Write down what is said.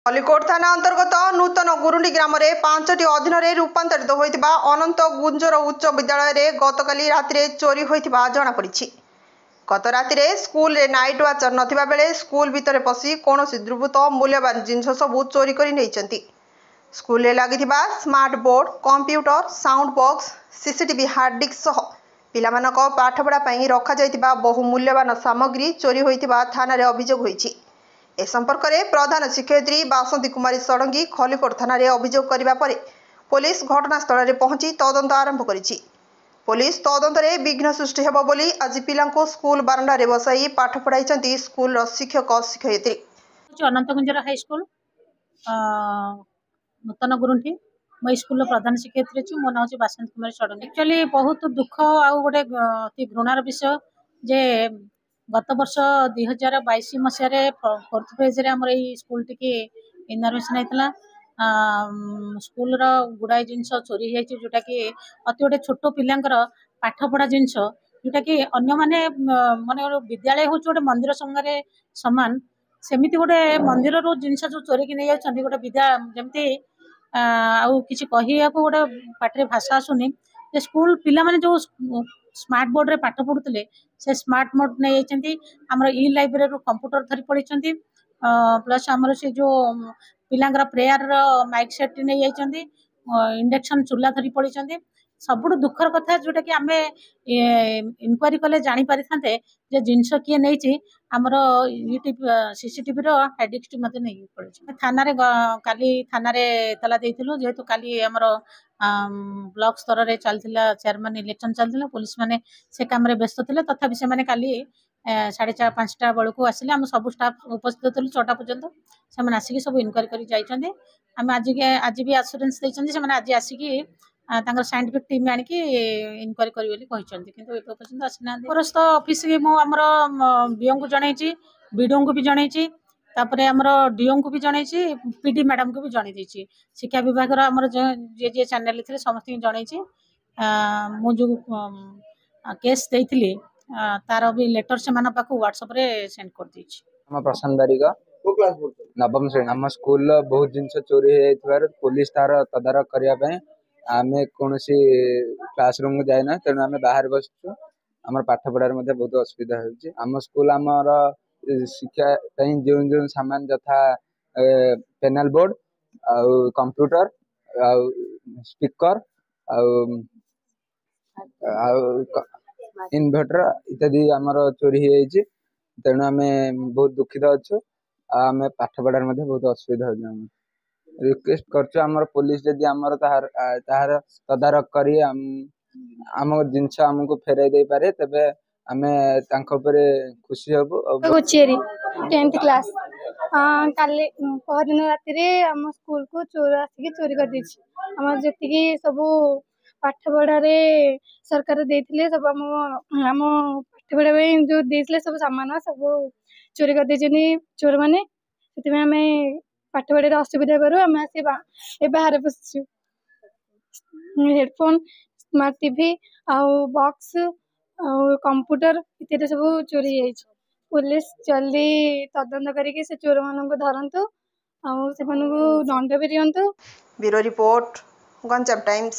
खलिकोट थाना अंतर्गत नूतन गुरुंडी ग्राम में 5टी अधीन में रूपांतरित होता अनंत गुंजर उच्च विद्यालय में गतकाली राति चोरी होता जमापड़ी। गत राति स्कूल रे नाइट वाचर नथिबा बेले स्कूल भितर पशि कौन द्रुवत मूल्यवान जिनस सबू चोरी कर नहीं। स्कूल रे लगिथिबा smart board, computer, sound box, CCTV hard disk सह पिलामानक पाठपढ़ा रखा जाइतिबा बहु मूल्यवान सामग्री चोरी होइतिबा थाना रे अभियोग होइछि। ए संपर्क में प्रधान शिक्षयित्री बासंती कुमारी षडंगी खलिकोट थाना रे अभियोग करिबा परे पुलिस घटनास्थल में पहुंची तदंत आरंभ करिछि। पुलिस तदंत में विघ्न सृष्टि हेबो बोली आज पिलांको स्कूल बारंडा रे बसाई पाठ पढ़ाइछंती स्कूल शिक्षक शिक्षयित्री। अनंत गुंजर हाई स्कूल नूतन गुरुंठी मो स्कूल प्रधान शिक्षयित्री अच्छी मो ना हूँ बासंती कुमारी षडंगी। एक्चुअली बहुत दुख आउ गोटे अति घृणार विषय जे गत वर्ष 2022 मसीह फोर्थ फेज रे हमर ई स्कूल टी इनोवेशन होता स्कूल गुड़ाए जिनस चोरी है जोटा कि अति गोटे छोट पिलांकर पाठ पढ़ा जिनस जोटा कि अन्य माने माने विद्यालय हूँ गोटे मंदिर संगे सामान सेमिति गोटे मंदिर जिनस जो चोरी की नहीं जाती गोटे विद्या जमती आउ किसी कहिया को गोटे पाटे भाषा आसुनी स्कूल पिला माने जो स्मार्ट बोर्ड रे पाठ पढ़ुते से स्मार्ट बोर्ड नहीं जाती आमर ई लाइब्रेरी कंप्यूटर धरी पड़ी प्लस आमर से जो पिलांकर प्रेयर माइक सेट नहीं जाती इंडक्शन चूल्हा धरी पड़ी सबुठ दुखर कथा जोटा कि आम इनक्वारी कले जापर था जिनस किए नहीं आमर सीसीटीवी हार्ड डिस्क मत नहीं पड़े थाना काली थाना एतला देलु जेहेतु काली आमर ब्लॉक स्तर में चलता चेयरमैन इलेक्शन चलता पुलिस माने से काम व्यस्त थे तथापि से माने काली 4:30 बेलू आसिले आम सब स्टाफ उपस्थित थी 6टा पर्यंत से आसिक सब इनक्वारी कर आम आज भी आश्योरेंस देते आज आसिकी साइंटिफिक टीम आनिकी इनक्वारी करें आसीना फॉरेस्ट ऑफिस आमर बीओ को जनई बीडीओ को भी जनई तापर आमर डीओ को भी जनई पीडी मैडम को भी जनई शिक्षा विभाग आमर जे जे चैनल थे समस्त जनई मु जो केस देती तार भी लेटर से व्हाट्सएप रे सेंड कर दी। प्रशांत बारिक नवम श्रेणी आम स्कूल बहुत जिनस चोरी हो पुलिस तार तदारख करने आम कौन क्लासरूम को जाइना तेणु आम बाहर बसचु आम पाठ पढ़ार बहुत असुविधा होम स्कूल आमर शिक्षा जो जो सामान यथा penal board computer speaker inverter इत्यादि आमर चोरी हो तेणु आम बहुत दुखित अच्छु आम पाठ पढ़ार बहुत असुविधा हो रिक्वेस्ट कर पुलिस जदि आमर तार तदारख कर आम जिनस आमको फेराई दे पारे तेबे आमे खुशी हबु। 10th क्लास काली दिन राति आम स्कूल को चोर आसिक चोरी कर आम जी सब पाठ पढ़ारे सरकार देते सब आम पाठ पढ़ा जो देते सब सामान सब चोरी कर चोर मैंने आम पाठ पढ़ार असुविधा करूँ आम आस बाहर बसचु हेडफोन स्मार्ट टीवी आउ बॉक्स कंप्यूटर इत्यादि सब चोरी है पुलिस जल्दी तदंत करके से चोर मान धरतु आ दंड भी दिंतु। Bureau report Ganjam times.